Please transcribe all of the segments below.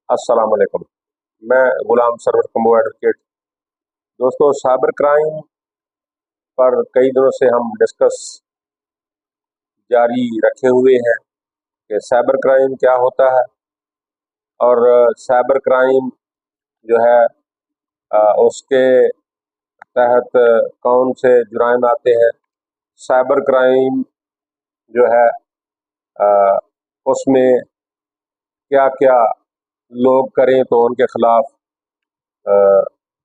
अस्सलाम वालेकुम। मैं गुलाम सरवर कम्बो एडवोकेट। दोस्तों, साइबर क्राइम पर कई दिनों से हम डिस्कस जारी रखे हुए हैं कि साइबर क्राइम क्या होता है और साइबर क्राइम जो है उसके तहत कौन से जुराइम आते हैं। साइबर क्राइम जो है अ, उसमें क्या क्या लोग करें तो उनके खिलाफ अ,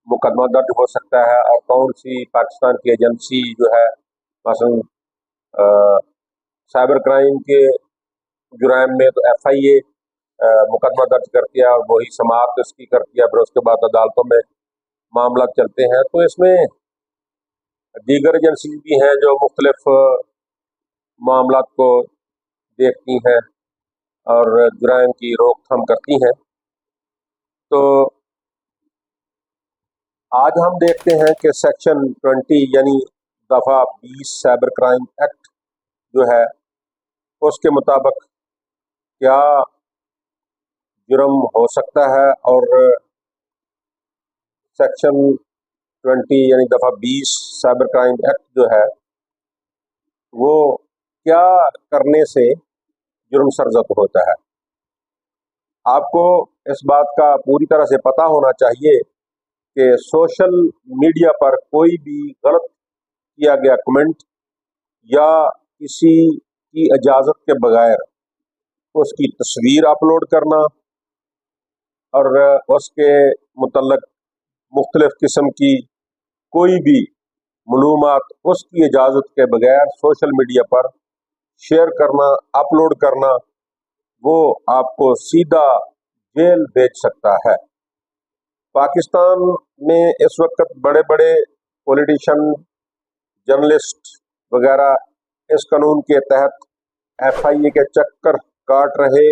मुकदमा दर्ज हो सकता है और कौन सी पाकिस्तान की एजेंसी जो है मसलन अ, साइबर क्राइम के जुराइम में तो FIA मुकदमा दर्ज करती है और वही समाप्त इसकी करती है, फिर उसके बाद अदालतों में मामला चलते हैं। तो इसमें दीगर एजेंसी भी हैं जो मुख्तलिफ मामला को देखती हैं और जुराइम की रोकथाम करती हैं। तो आज हम देखते हैं कि सेक्शन 20 यानी दफ़ा 20 साइबर क्राइम एक्ट जो है उसके मुताबिक क्या जुर्म हो सकता है और सेक्शन 20 यानी दफ़ा 20 साइबर क्राइम एक्ट जो है वो क्या करने से जुर्म सरजद होता है। आपको इस बात का पूरी तरह से पता होना चाहिए कि सोशल मीडिया पर कोई भी गलत किया गया कमेंट या किसी की इजाज़त के बगैर उसकी तस्वीर अपलोड करना और उसके मुतल्लक मुख्तलिफ किस्म की कोई भी मालूमात उसकी इजाज़त के बगैर सोशल मीडिया पर शेयर करना, अपलोड करना, वो आपको सीधा जेल भेज सकता है। पाकिस्तान में इस वक्त बड़े बड़े पॉलिटिशियन, जर्नलिस्ट वगैरह इस कानून के तहत FIA के चक्कर काट रहे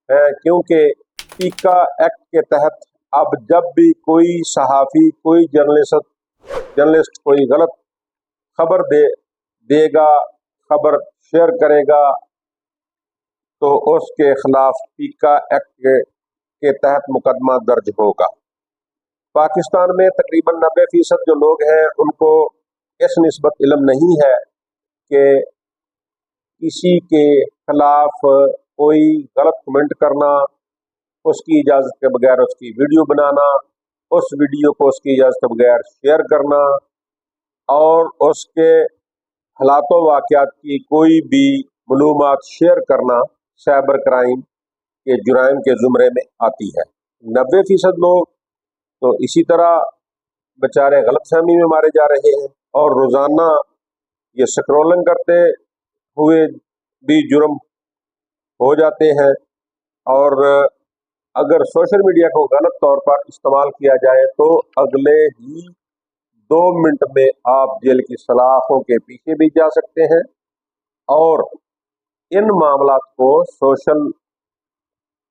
हैं, क्योंकि पीका एक्ट के तहत अब जब भी कोई सहाफ़ी, कोई जर्नलिस्ट कोई गलत खबर देगा, खबर शेयर करेगा, तो उसके खिलाफ पीका एक्ट के तहत मुकदमा दर्ज होगा। पाकिस्तान में तकरीबन 90% जो लोग हैं उनको इस निस्बत इल्म नहीं है कि किसी के खिलाफ कोई गलत कमेंट करना, उसकी इजाज़त के बगैर उसकी वीडियो बनाना, उस वीडियो को उसकी इजाज़त के बगैर शेयर करना और उसके हालातों वाक़यात की कोई भी मालूमात शेयर करना साइबर क्राइम के जुराइम के ज़ुमरे में आती है। 90% लोग तो इसी तरह बेचारे गलतफहमी में मारे जा रहे हैं और रोज़ाना ये स्क्रॉलिंग करते हुए भी जुर्म हो जाते हैं। और अगर सोशल मीडिया को गलत तौर पर इस्तेमाल किया जाए तो अगले ही 2 मिनट में आप जेल की सलाखों के पीछे भी जा सकते हैं। और इन मामलात को सोशल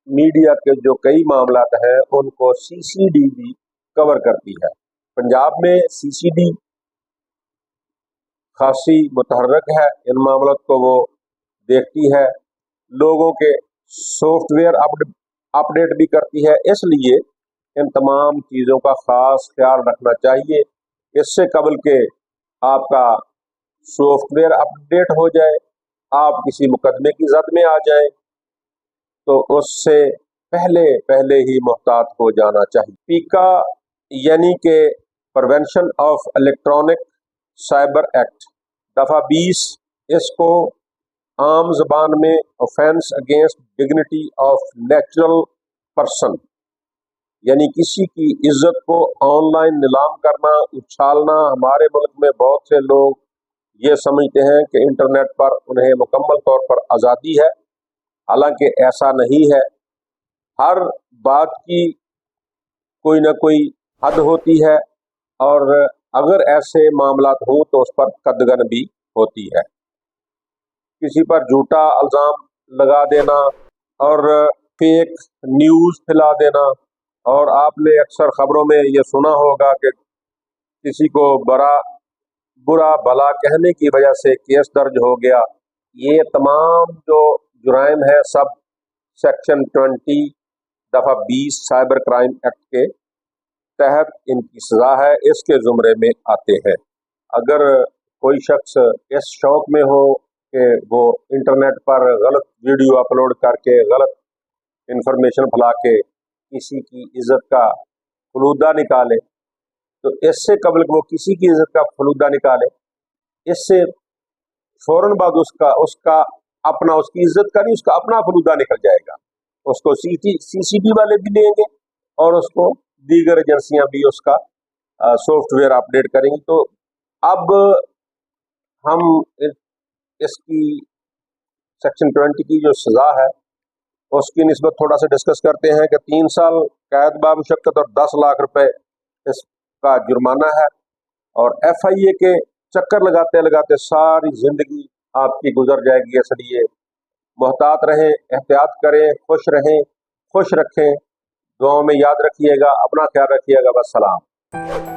मीडिया के जो कई मामलात हैं उनको CCD भी कवर करती है। पंजाब में CCD खासी मुतहर्रक है, इन मामलों को वो देखती है, लोगों के सॉफ्टवेयर अपडेट भी करती है। इसलिए इन तमाम चीज़ों का ख़ास ख्याल रखना चाहिए। इससे कबल के आपका सॉफ्टवेयर अपडेट हो जाए, आप किसी मुकदमे की जद में आ जाए, तो उससे पहले पहले ही मुहतात हो जाना चाहिए। पीका यानी कि prevention of electronic cyber act दफ़ा 20, इसको आम जबान में offence against dignity of natural person यानी किसी की इज्जत को ऑनलाइन नीलाम करना, उछालना। हमारे मुल्क में बहुत से लोग ये समझते हैं कि इंटरनेट पर उन्हें मुकम्मल तौर पर आज़ादी है, हालांकि ऐसा नहीं है। हर बात की कोई ना कोई हद होती है और अगर ऐसे मामलात हो तो उस पर कदगन भी होती है। किसी पर झूठा इल्ज़ाम लगा देना और फेक न्यूज़ फैला देना, और आपने अक्सर खबरों में ये सुना होगा कि किसी को बुरा भला कहने की वजह से केस दर्ज हो गया। ये तमाम जो जुराइम है सब सेक्शन 20 दफ़ा 20 साइबर क्राइम एक्ट के तहत इनकी सज़ा है, इसके ज़ुमरे में आते हैं। अगर कोई शख्स इस शौक में हो कि वो इंटरनेट पर गलत वीडियो अपलोड करके गलत इंफॉर्मेशन फैला के किसी की इज्जत का फलूदा निकाले, तो इससे कबल वो किसी की इज्जत का फलूदा निकाले, इससे फौरन बाद उसकी इज्जत का नहीं, उसका अपना फलूदा निकल जाएगा। उसको सीसीटी वाले भी लेंगे और उसको दीगर एजेंसियां भी उसका सॉफ्टवेयर अपडेट करेंगी। तो अब हम इसकी सेक्शन 20 की जो सज़ा है उसकी निस्बत थोड़ा सा डिस्कस करते हैं कि 3 साल कैद बामुशक्कत और 10 लाख रुपए इसका जुर्माना है। और FIA के चक्कर लगाते लगाते सारी जिंदगी आपकी गुजर जाएगी। इसलिए मोहतात रहें, एहतियात करें, खुश रहें, खुश रखें, दुआओं में याद रखिएगा, अपना ख्याल रखिएगा। बस सलाम।